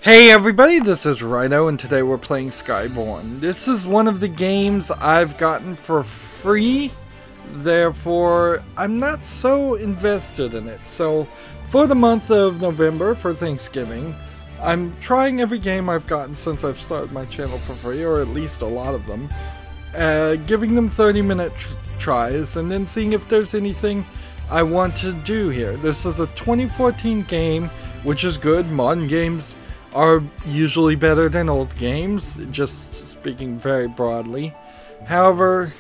Hey everybody, this is Rydo and today we're playing Skyborn. This is one of the games I've gotten for free, therefore I'm not so invested in it. So for the month of November, for Thanksgiving, I'm trying every game I've gotten since I've started my channel for free, or at least a lot of them, giving them 30-minute tries and then seeing if there's anything I want to do here. This is a 2014 game, which is good. Modern games are usually better than old games, just speaking very broadly. However,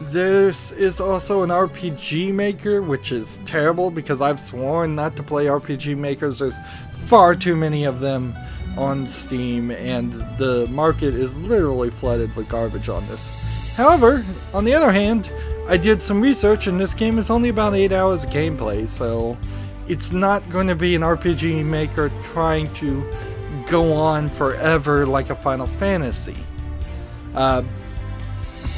this is also an RPG maker, which is terrible because I've sworn not to play RPG makers. There's far too many of them on Steam and the market is literally flooded with garbage on this. However, on the other hand, I did some research and this game is only about 8 hours of gameplay, so it's not going to be an RPG maker trying to go on forever like a Final Fantasy.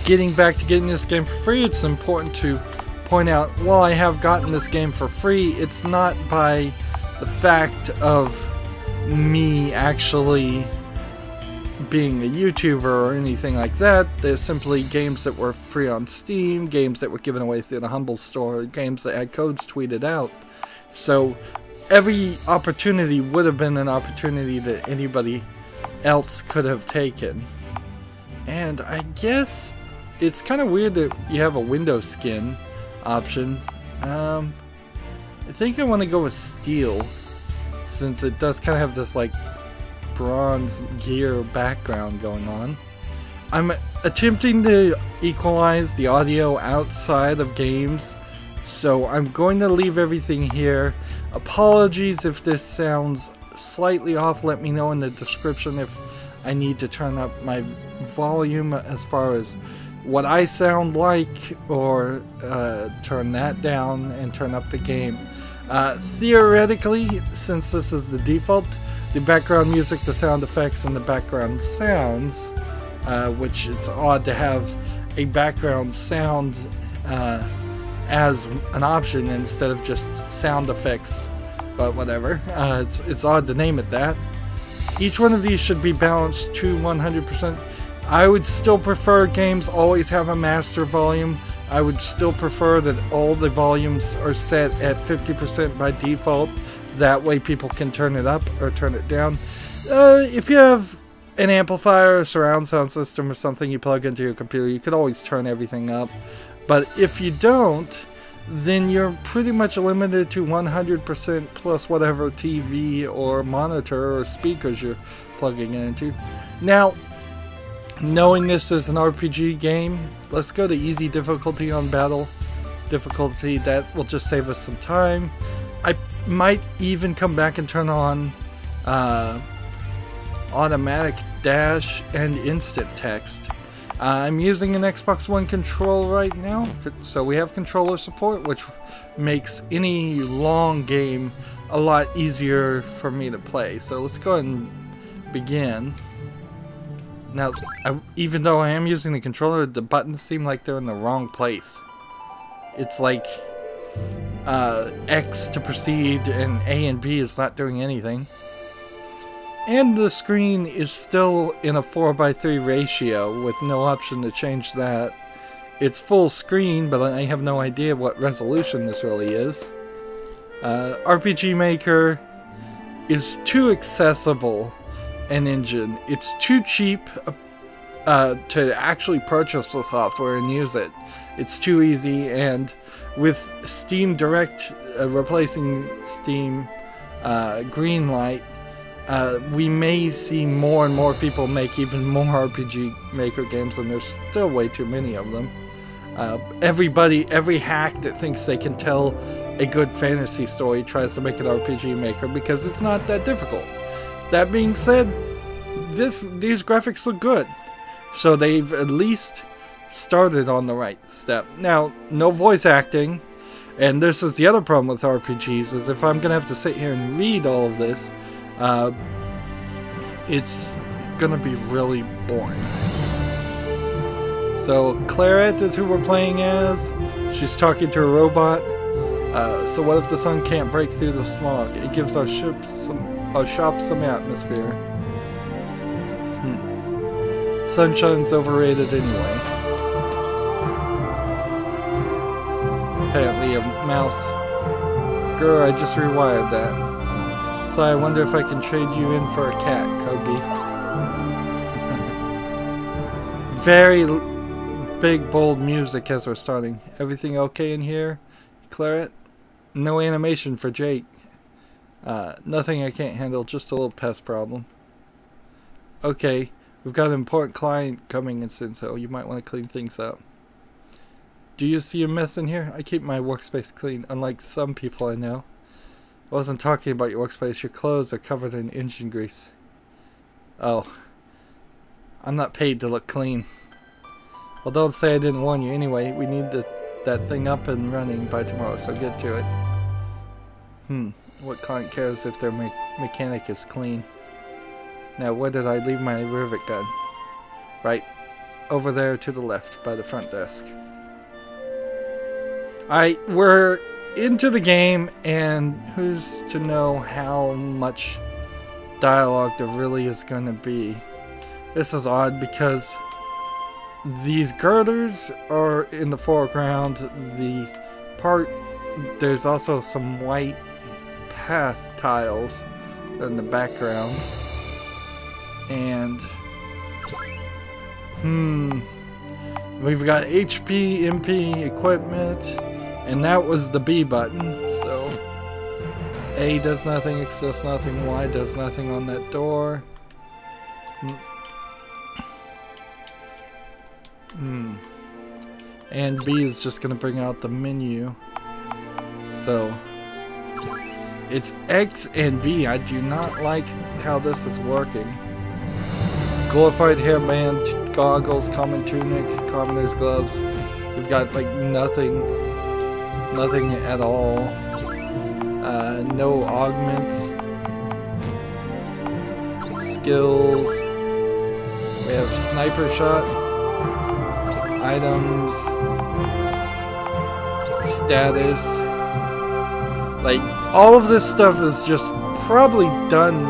Getting back to getting this game for free, it's important to point out, while I have gotten this game for free, it's not by the fact of me actually being a YouTuber or anything like that. There's simply games that were free on Steam, games that were given away through the Humble Store, games that had codes tweeted out. So every opportunity would have been an opportunity that anybody else could have taken. And I guess it's kind of weird that you have a window skin option. I think I want to go with steel, since it does kind of have this like bronze gear background going on. I'm attempting to equalize the audio outside of games, so I'm going to leave everything here. Apologies if this sounds slightly off. Let me know in the description if I need to turn up my volume as far as what I sound like, or turn that down and turn up the game. Theoretically, since this is the default, the background music, the sound effects, and the background sounds, which it's odd to have a background sound as an option instead of just sound effects, but whatever. It's odd to name it that. Each one of these should be balanced to 100%. I would still prefer games always have a master volume. I would still prefer that all the volumes are set at 50% by default. That way people can turn it up or turn it down. If you have an amplifier or surround sound system or something you plug into your computer, you could always turn everything up. But if you don't, then you're pretty much limited to 100% plus whatever TV or monitor or speakers you're plugging it into. Now, knowing this is an RPG game, let's go to easy difficulty on battle difficulty. That will just save us some time. I might even come back and turn on automatic dash and instant text. I'm using an Xbox One controller right now, so we have controller support, which makes any long game a lot easier for me to play. So let's go ahead and begin. Now, even though I am using the controller, the buttons seem like they're in the wrong place. It's like X to proceed and A and B is not doing anything. And the screen is still in a 4:3 ratio with no option to change that. It's full screen, but I have no idea what resolution this really is. RPG Maker is too accessible an engine. It's too cheap to actually purchase the software and use it. It's too easy, and with Steam Direct replacing Steam Greenlight, we may see more and more people make even more RPG Maker games, and there's still way too many of them. Every hack that thinks they can tell a good fantasy story tries to make an RPG Maker because it's not that difficult. That being said, these graphics look good, so they've at least started on the right step. Now, no voice acting, and this is the other problem with RPGs, is if I'm gonna have to sit here and read all of this, it's gonna be really boring. So Claret is who we're playing as. She's talking to a robot. So what if the sun can't break through the smog? It gives our ship some I'll shop some atmosphere. Sunshine's overrated anyway. Apparently a mouse. Girl, I just rewired that. So I wonder if I can trade you in for a cat, Kobe. Very big, bold music as we're starting. Everything okay in here, Claret? No animation for Jake. Nothing I can't handle, just a little pest problem. Okay, we've got an important client coming in soon, so you might want to clean things up. Do you see a mess in here? I keep my workspace clean, unlike some people I know. I wasn't talking about your workspace. Your clothes are covered in engine grease. Oh. I'm not paid to look clean. Well, don't say I didn't warn you. Anyway, we need that thing up and running by tomorrow, so get to it. What client cares if their mechanic is clean? Now, where did I leave my rivet gun? Right over there to the left, by the front desk. Alright, we're into the game, and who's to know how much dialogue there really is going to be. This is odd because these girders are in the foreground. There's also some white path tiles in the background. And we've got HP, MP, equipment, and that was the B button. So A does nothing, X does nothing, Y does nothing on that door. And B is just gonna bring out the menu. So it's X and B. I do not like how this is working. Glorified hairband, goggles, common tunic, commoner's gloves. We've got like nothing at all. No augments. Skills. We have sniper shot. Items. Status. Like, all of this stuff is just probably done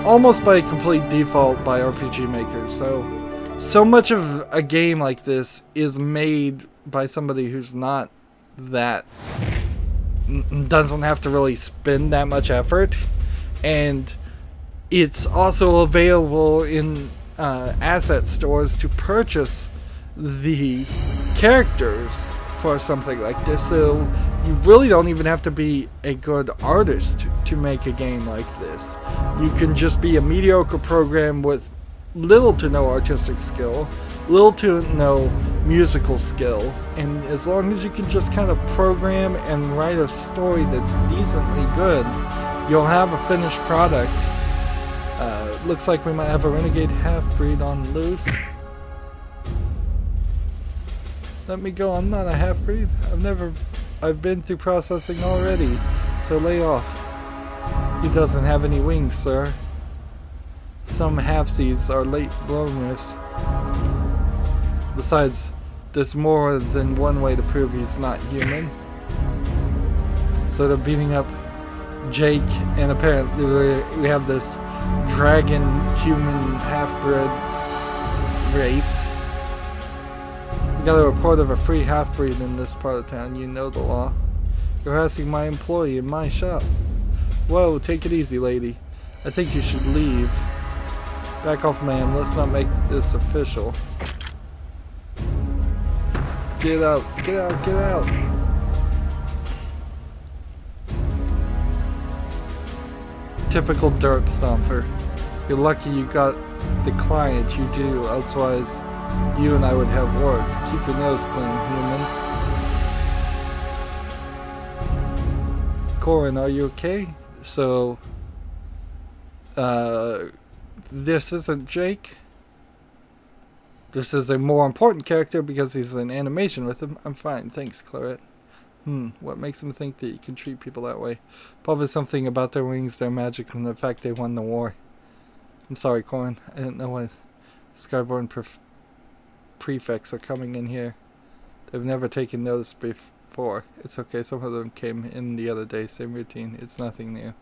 almost by complete default by RPG makers. So much of a game like this is made by somebody who's not that, doesn't have to really spend that much effort, and it's also available in asset stores to purchase the characters for something like this. So you really don't even have to be a good artist to make a game like this. You can just be a mediocre program with little to no artistic skill, little to no musical skill, and as long as you can just kind of program and write a story that's decently good, you'll have a finished product. Looks like we might have a renegade half-breed on loose. Let me go, I'm not a half-breed. I've been through processing already, so lay off. He doesn't have any wings, sir. Some half-seeds are late bloomers. Besides, there's more than one way to prove he's not human. So they're beating up Jake, and apparently we have this dragon human half-bred race. We got a report of a free half-breed in this part of town. You know the law. You're harassing my employee in my shop. Whoa, take it easy, lady. I think you should leave. Back off, ma'am. Let's not make this official. Get out, get out, get out. Typical dirt stomper. You're lucky you got the client you do, otherwise you and I would have words. Keep your nose clean, human. Corin, are you okay? So, this isn't Jake. This is a more important character because he's in animation with him. I'm fine, thanks, Claret. What makes him think that you can treat people that way? Probably something about their wings, their magic, and the fact they won the war. I'm sorry, Corin. I didn't know why Skyborn prefects are coming in here. They've never taken notice before. It's okay, some of them came in the other day, same routine. It's nothing new.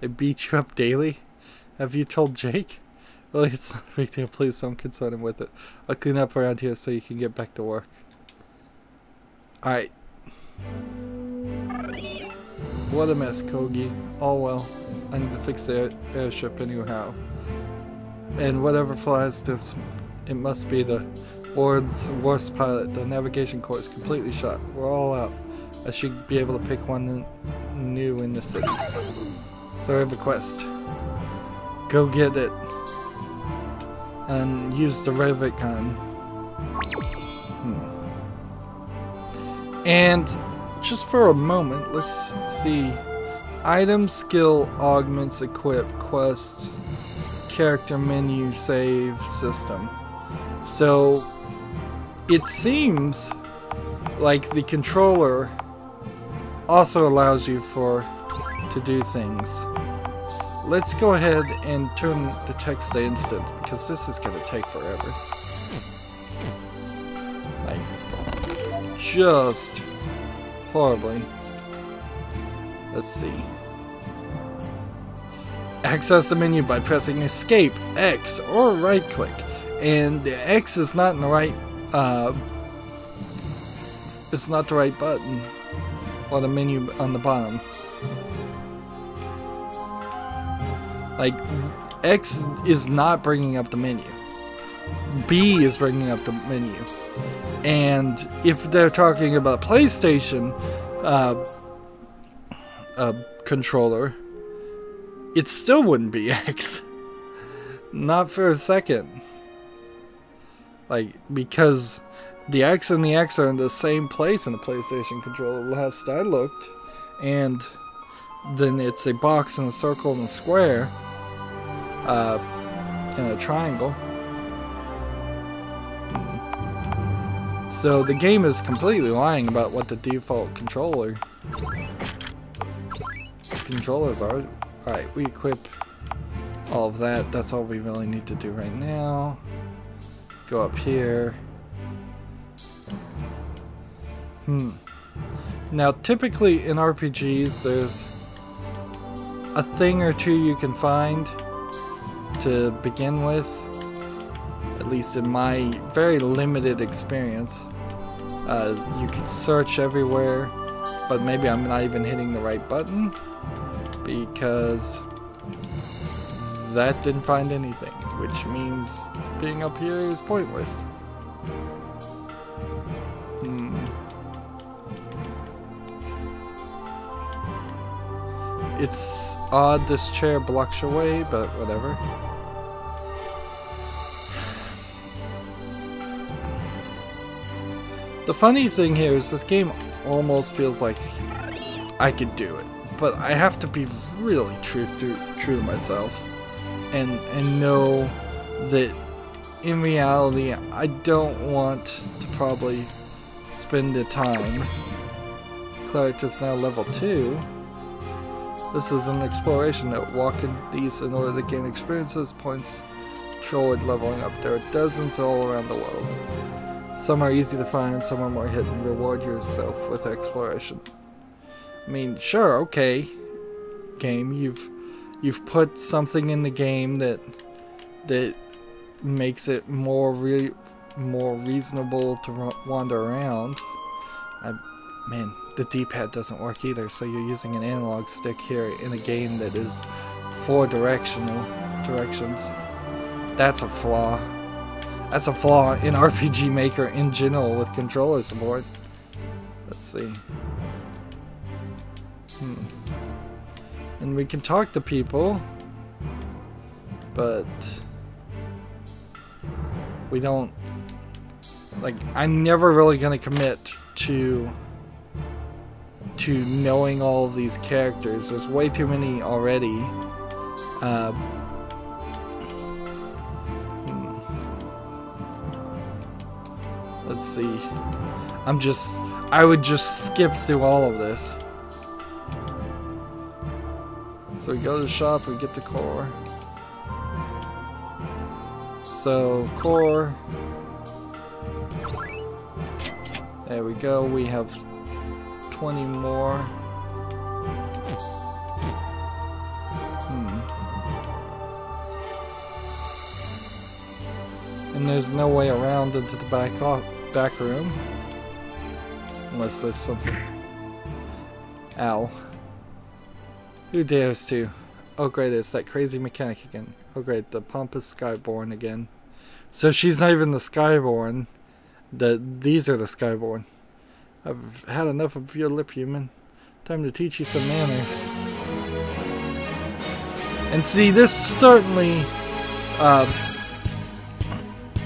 I beat you up daily? Have you told Jake? Really, it's not a big deal. Please don't concern him with it. I'll clean up around here so you can get back to work. Alright. What a mess, Kogi. All well. I need to fix the airship anyhow. And whatever flies this, it must be the world's worst pilot. The navigation core is completely shot. We're all out. I should be able to pick one new in the city. So I have a quest. Go get it. And use the rivet gun. And just for a moment, let's see. Item, skill, augments, equip, quests, character menu, save, system. So it seems like the controller also allows you to do things. Let's go ahead and turn the text to instant because this is going to take forever. Like, just horribly. Let's see. Access the menu by pressing Escape, X, or right click. And the X is not in the right, it's not the right button. Or the menu on the bottom. Like, X is not bringing up the menu. B is bringing up the menu. And if they're talking about PlayStation controller, it still wouldn't be X. Not for a second. Like, because the X and the X are in the same place in the PlayStation controller last I looked. And then it's a box and a circle and a square. And a triangle. So the game is completely lying about what the default controllers are. Alright, we equip all of that. That's all we really need to do right now. Go up here. Now typically in RPGs there's a thing or two you can find to begin with, at least in my very limited experience. You could search everywhere, but maybe I'm not even hitting the right button because that didn't find anything, which means being up here is pointless. It's odd this chair blocks your way, but whatever. The funny thing here is this game almost feels like I could do it, but I have to be really true to myself and know that in reality I don't want to probably spend the time. Claret is now level 2. This is an exploration note. Walk in these in order to gain experiences, points toward leveling up. There are dozens all around the world. Some are easy to find, some are more hidden. Reward yourself with exploration. I mean, sure, okay, game. You've put something in the game that makes it more reasonable to wander around. Man, the D-pad doesn't work either, so you're using an analog stick here in a game that is 4 directions. That's a flaw. That's a flaw in RPG Maker in general with controller support. Let's see. And we can talk to people, but we don't. Like, I'm never really gonna commit to knowing all of these characters. There's way too many already. Let's see. I would just skip through all of this. So we go to the shop, we get the core. So, core. There we go, we have 20 more. And there's no way around into the back room. Unless there's something. Ow. Who dares to? Oh great, it's that crazy mechanic again. Oh great, the pompous Skyborn again. So she's not even the Skyborn. These are the Skyborn. I've had enough of your lip, human. Time to teach you some manners. And see, this certainly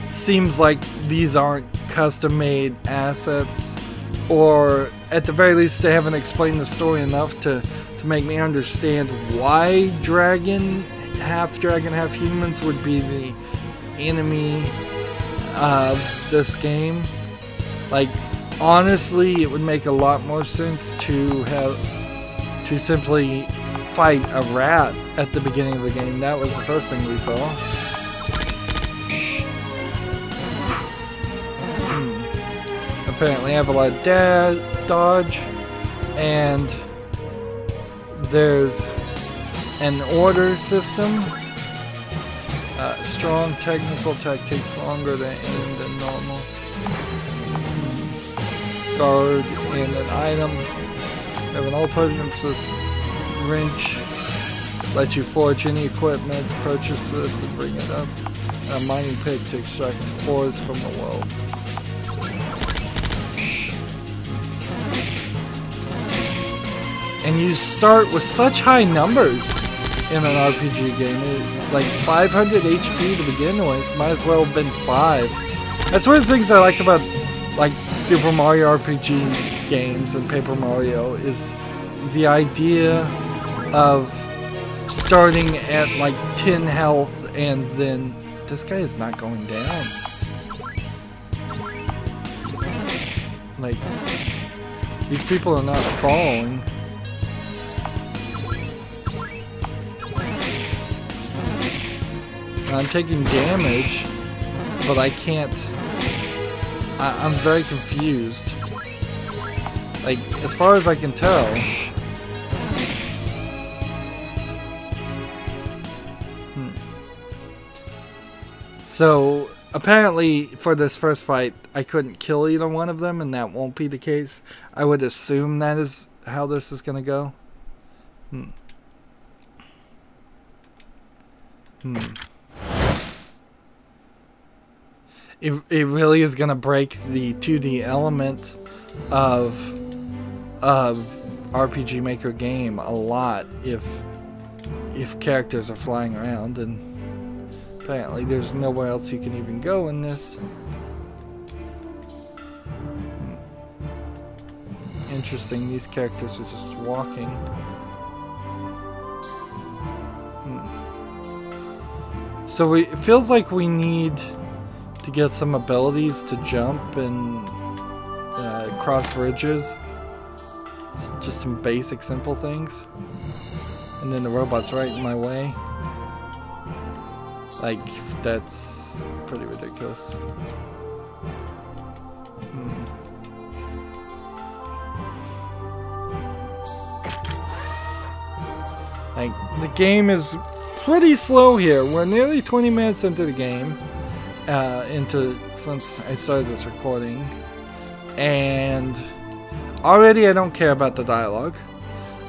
seems like these aren't custom-made assets, or at the very least they haven't explained the story enough to make me understand why half dragon, half humans would be the enemy of this game. Like, honestly, it would make a lot more sense to simply fight a rat at the beginning of the game. That was the first thing we saw. Apparently I have a lot of dodge, and there's an order system. Strong technical attack takes longer to aim than normal. Guard and an item. We have an all-purpose wrench. Let you forge any equipment. Purchase this and bring it up. A mining pick to extract ores from the well. And you start with such high numbers in an RPG game. Like 500 HP to begin with. Might as well have been 5. That's one of the things I like about like Super Mario RPG games and Paper Mario, is the idea of starting at like 10 health and then this guy is not going down. Like, these people are not falling. I'm taking damage, but I can't. I'm very confused. Like, as far as I can tell. So, apparently, for this first fight, I couldn't kill either one of them, and that won't be the case. I would assume that is how this is gonna go. It really is gonna break the 2D element of RPG Maker game a lot if characters are flying around, and apparently there's nowhere else you can even go in this. Interesting, these characters are just walking. So it feels like we need to get some abilities to jump and cross bridges. It's just some basic simple things. And then the robot's right in my way. Like, that's pretty ridiculous. Like, the game is pretty slow here. We're nearly 20 minutes into the game. Since I started this recording, and already I don't care about the dialogue.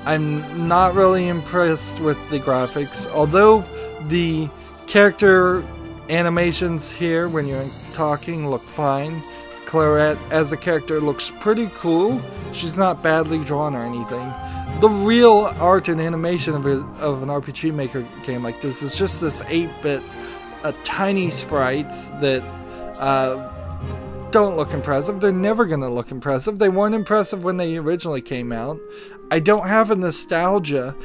I'm not really impressed with the graphics, although the character animations here when you're talking look fine. Claret as a character looks pretty cool. She's not badly drawn or anything. The real art and animation of an RPG Maker game like this is just this 8-bit tiny sprites that don't look impressive. They're never going to look impressive. They weren't impressive when they originally came out. I don't have a nostalgia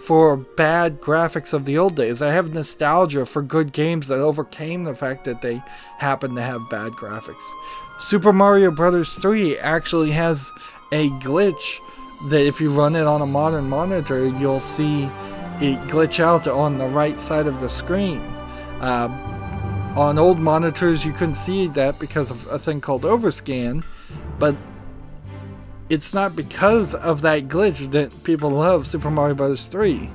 for bad graphics of the old days. I have nostalgia for good games that overcame the fact that they happen to have bad graphics. Super Mario Bros. 3 actually has a glitch that if you run it on a modern monitor, you'll see it glitch out on the right side of the screen. On old monitors you couldn't see that because of a thing called overscan, but it's not because of that glitch that people love Super Mario Bros. 3.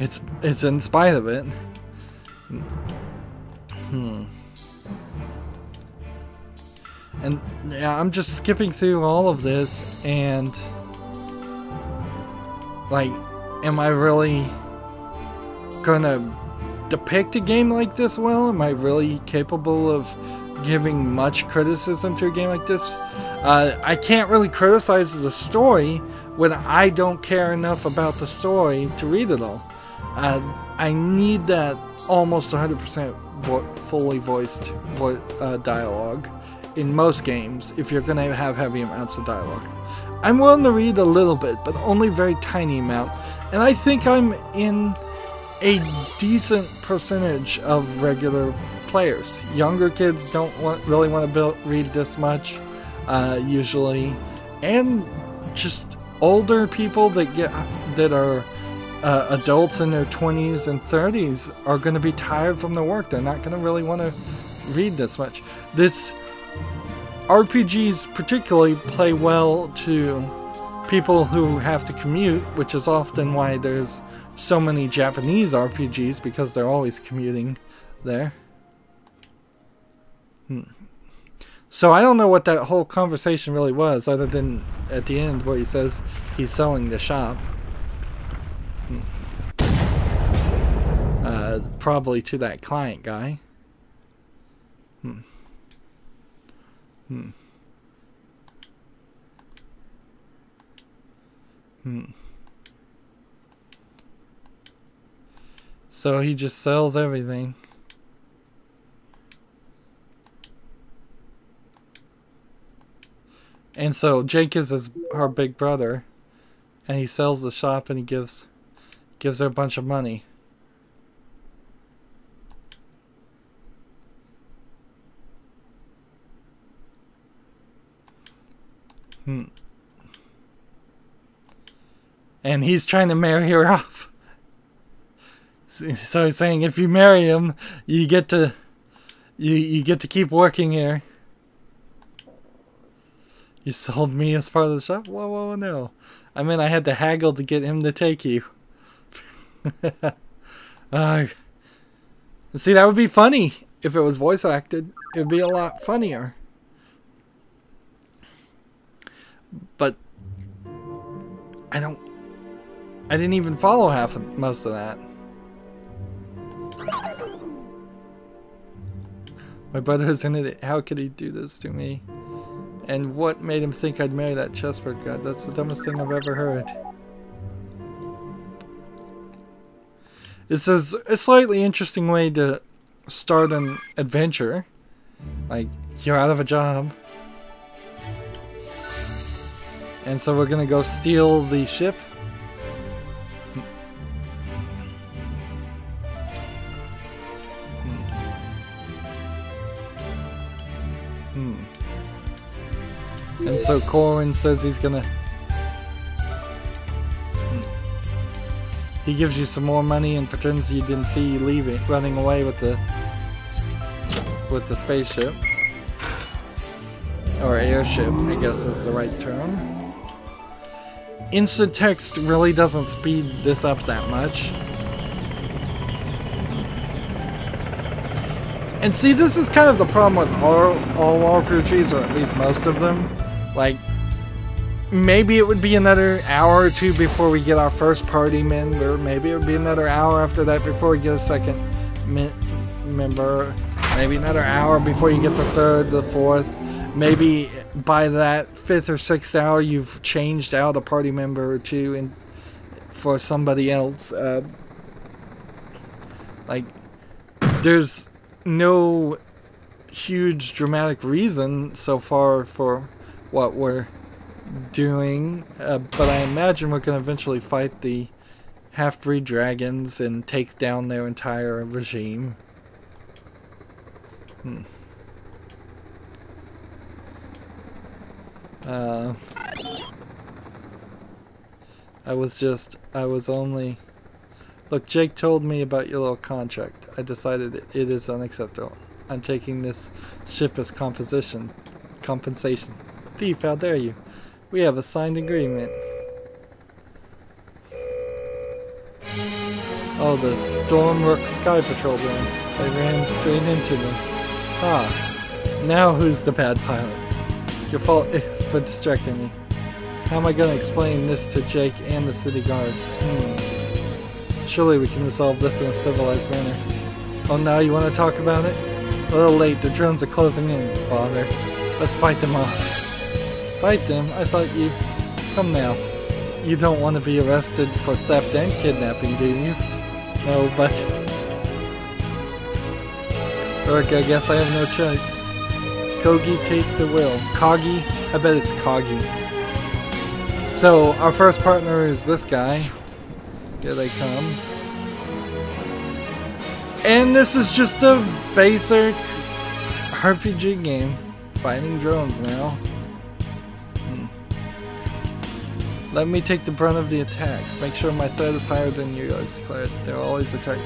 It's in spite of it. And yeah, I'm just skipping through all of this, and like, am I really gonna depict a game like this well? Am I really capable of giving much criticism to a game like this? I can't really criticize the story when I don't care enough about the story to read it all. I need that almost 100% fully voiced dialogue in most games if you're going to have heavy amounts of dialogue. I'm willing to read a little bit, but only a very tiny amount. And I think I'm in a decent percentage of regular players. Younger kids don't really want to read this much, usually, and just older people that are adults in their 20s and 30s are going to be tired from their work. They're not going to really want to read this much. This RPGs particularly play well to people who have to commute, which is often why there's so many Japanese RPGs, because they're always commuting there. So I don't know what that whole conversation really was, other than at the end where he says he's selling the shop. Probably to that client guy. So he just sells everything. And so Jake is her big brother, and he sells the shop, and he gives her a bunch of money. And he's trying to marry her off. So he's saying, if you marry him, you get to keep working here. You sold me as part of the shop? Whoa, no. I mean, I had to haggle to get him to take you. See, that would be funny if it was voice acted. It would be a lot funnier. But I didn't even follow most of that. My brother is in it. How could he do this to me? And what made him think I'd marry that chessboard god? That's the dumbest thing I've ever heard. This is a slightly interesting way to start an adventure. Like, you're out of a job. And so we're gonna go steal the ship. And so Corwin says he's gonna... He gives you some more money and pretends you didn't see you leaving, running away with the spaceship. Or airship, I guess is the right term. Instant text really doesn't speed this up that much. And see, this is kind of the problem with all RPGs, or at least most of them. Like, maybe it would be another hour or two before we get our first party member. Maybe it would be another hour after that before we get a second member. Maybe another hour before you get the third, the fourth. Maybe by that 5th or 6th hour you've changed out a party member or two for somebody else. Like, there's no huge dramatic reason so far for what we're doing, but I imagine we're going to eventually fight the half-breed dragons and take down their entire regime. Look, Jake told me about your little contract. I decided it is unacceptable. I'm taking this ship as compensation. Thief, how dare you? We have a signed agreement. Oh, the Stormrook Sky Patrol drones. I ran straight into them. Ah, now who's the bad pilot? Your fault for distracting me. How am I gonna explain this to Jake and the city guard? Surely we can resolve this in a civilized manner. Oh, now you want to talk about it? A little late, the drones are closing in. Bother. Let's fight them off. Fight them? I thought you... Come now. You don't want to be arrested for theft and kidnapping, do you? No, but... Look, I guess I have no choice. Kogi, take the wheel. Kogi? I bet it's Kogi. So, our first partner is this guy. Here they come. And this is just a basic RPG game. Fighting drones now. Let me take the brunt of the attacks. Make sure my threat is higher than yours, Claret. They'll always attack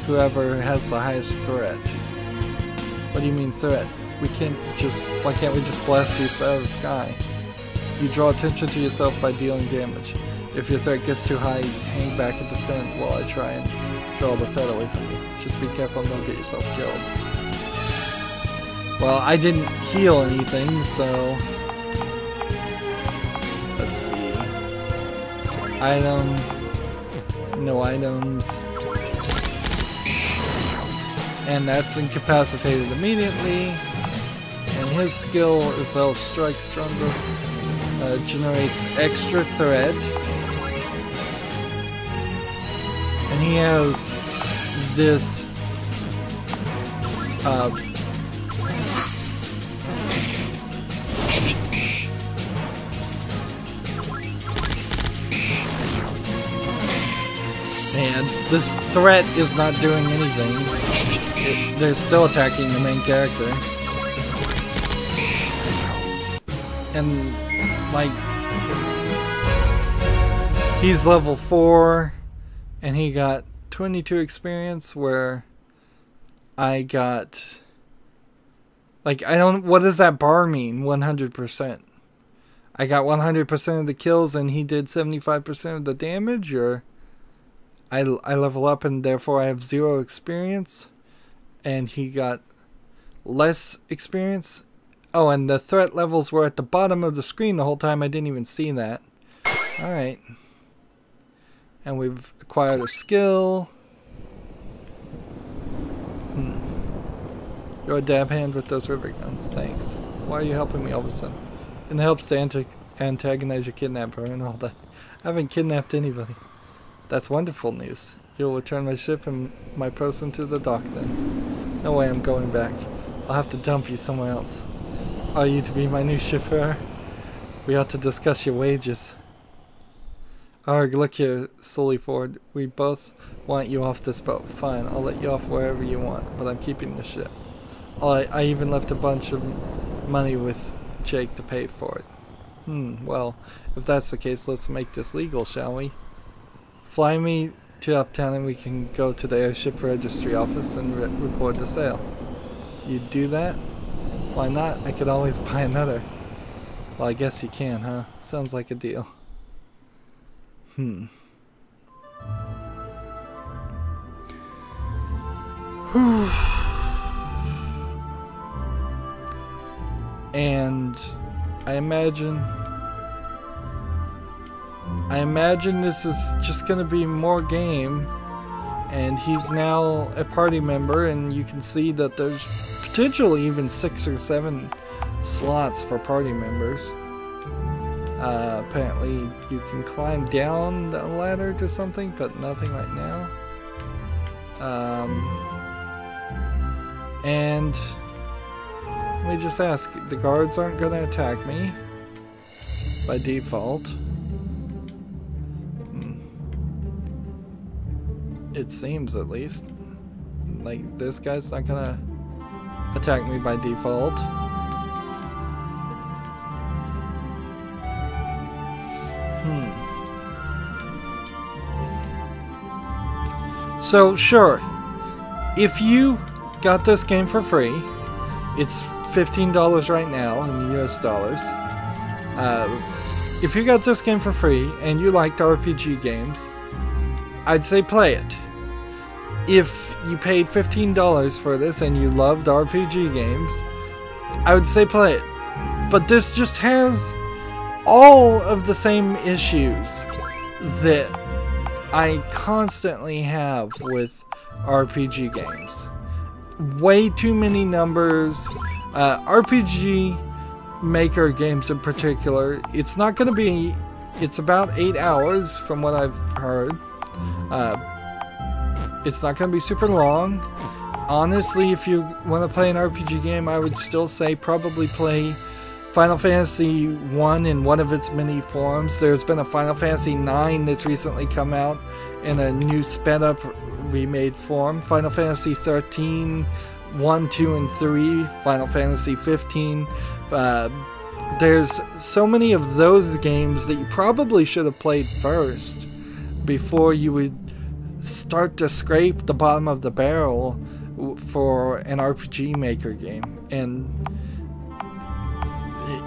whoever has the highest threat. What do you mean threat? We can't just... Why can't we just blast these out of the sky? You draw attention to yourself by dealing damage. If your threat gets too high, hang back and defend while I try and draw the threat away from you. Just be careful and don't get yourself killed. Well, I didn't heal anything, so... Let's see. Item... No items. And that's incapacitated immediately. And his skill is Strike Stronger. Generates extra threat. And he has this and this threat is not doing anything. They're still attacking the main character. And like he's level 4 and he got 22 experience where I got like what does that bar mean? 100%. I got 100% of the kills and he did 75% of the damage, or I level up and therefore I have 0 experience and he got less experience. Oh, and the threat levels were at the bottom of the screen the whole time. I didn't even see that. Alright. And we've acquired a skill. You're a dab hand with those river guns. Thanks. Why are you helping me all of a sudden? And it helps to antagonize your kidnapper and all that. I haven't kidnapped anybody. That's wonderful news. You'll return my ship and my person to the dock then. No way I'm going back. I'll have to dump you somewhere else. Are you to be my new chauffeur? We ought to discuss your wages. Arg, look here, Sully Ford. We both want you off this boat. Fine, I'll let you off wherever you want, but I'm keeping the ship. I even left a bunch of money with Jake to pay for it. Well, if that's the case, let's make this legal, shall we? Fly me to Uptown and we can go to the airship registry office and record the sale. You'd do that? Why not? I could always buy another. Well, I guess you can, huh? Sounds like a deal. And I imagine this is just gonna be more game, and he's now a party member, and you can see that there's potentially even 6 or 7 slots for party members. Apparently you can climb down the ladder to something, but nothing right now. And let me just ask, the guards aren't going to attack me by default. It seems, at least. Like, this guy's not going to attack me by default. So, sure, if you got this game for free, it's $15 right now in US dollars. If you got this game for free and you liked RPG games, I'd say play it. If you paid $15 for this and you loved RPG games, I would say play it. But this just has all of the same issues that I constantly have with RPG games. Way too many numbers. RPG Maker games in particular, it's not going to be... It's about 8 hours from what I've heard. It's not going to be super long. Honestly, if you want to play an RPG game, I would still say probably play Final Fantasy 1 in one of its many forms. There's been a Final Fantasy 9 that's recently come out in a new sped up remade form. Final Fantasy 13, 1, 2, and 3. Final Fantasy 15. There's so many of those games that you probably should have played first before you would start to scrape the bottom of the barrel for an RPG Maker game. And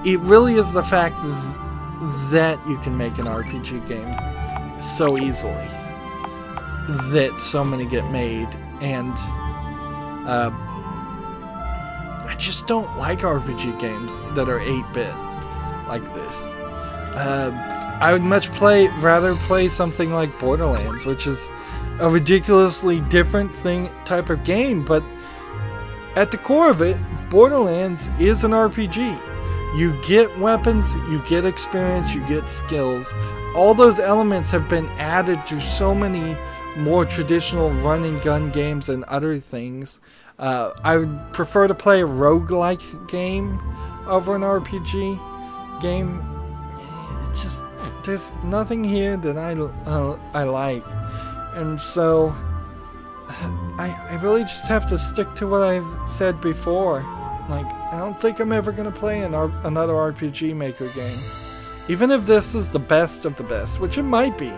it really is the fact that you can make an RPG game so easily that so many get made. And I just don't like RPG games that are 8-bit like this. I would much rather play something like Borderlands, which is a ridiculously different type of game, but at the core of it, Borderlands is an RPG. You get weapons, you get experience, you get skills. All those elements have been added to so many more traditional run and gun games and other things. I would prefer to play a roguelike game over an RPG game. It's just, there's nothing here that I like. And so I really just have to stick to what I've said before. Like, I don't think I'm ever going to play another RPG Maker game. Even if this is the best of the best, which it might be,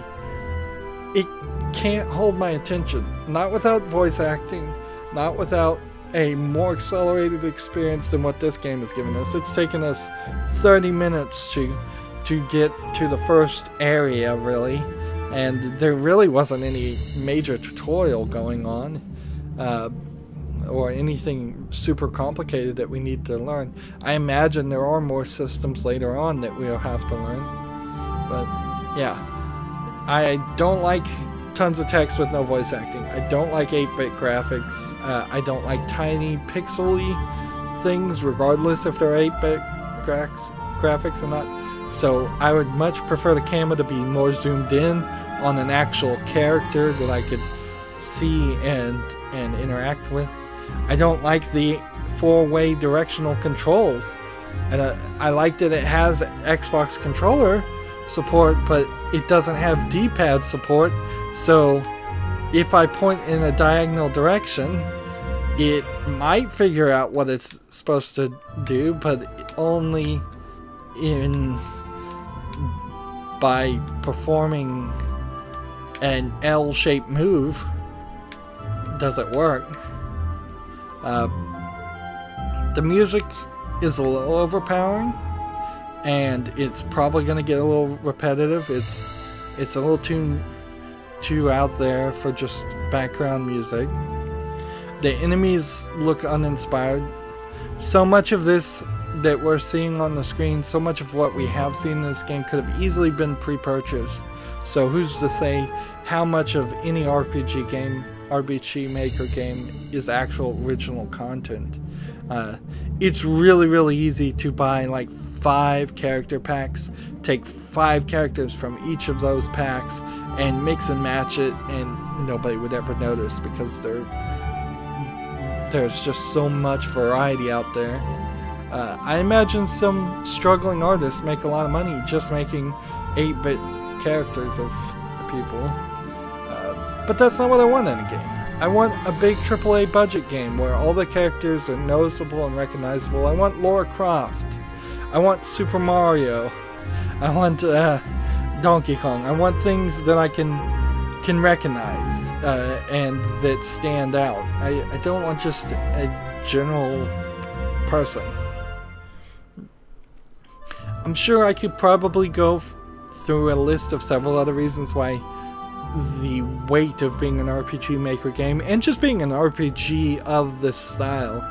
it can't hold my attention. Not without voice acting, not without a more accelerated experience than what this game has given us. It's taken us 30 minutes to get to the first area, really. And there really wasn't any major tutorial going on. Or anything super complicated that we need to learn. I imagine there are more systems later on that we'll have to learn. But yeah, I don't like tons of text with no voice acting. I don't like 8-bit graphics. I don't like tiny pixely things, regardless if they're 8-bit graphics or not. So I would much prefer the camera to be more zoomed in on an actual character that I could see and interact with. I don't like the 4-way directional controls. And I like that it has Xbox controller support, but it doesn't have D-pad support. So if I point in a diagonal direction, it might figure out what it's supposed to do, but only by performing an L-shaped move does it work. The music is a little overpowering, and it's probably going to get a little repetitive. It's a little too out there for just background music. The enemies look uninspired. So much of this that we're seeing on the screen, so much of what we have seen in this game could have easily been pre-purchased. So who's to say how much of any RPG Maker game is actual original content. It's really easy to buy like 5 character packs, take 5 characters from each of those packs and mix and match it, and nobody would ever notice because there's just so much variety out there. I imagine some struggling artists make a lot of money just making 8-bit characters of people. But that's not what I want in a game. I want a big AAA budget game where all the characters are noticeable and recognizable. I want Lara Croft. I want Super Mario. I want Donkey Kong. I want things that I can recognize and that stand out. I don't want just a general person. I'm sure I could probably go through a list of several other reasons why the weight of being an RPG Maker game and just being an RPG of this style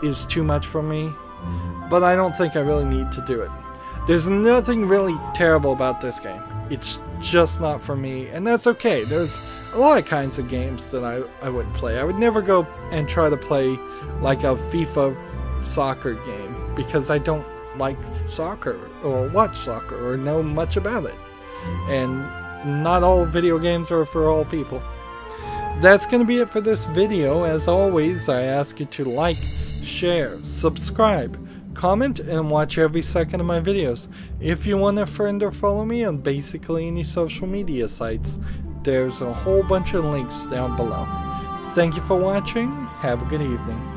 is too much for me. but I don't think I really need to do it. There's nothing really terrible about this game. It's just not for me, and that's okay. There's a lot of kinds of games that I wouldn't play. I would never go and try to play like a FIFA soccer game because I don't like soccer or watch soccer or know much about it. And not all video games are for all people. That's going to be it for this video. As always, I ask you to like, share, subscribe, comment, and watch every second of my videos. If you want to friend or follow me on basically any social media sites, there's a whole bunch of links down below. Thank you for watching. Have a good evening.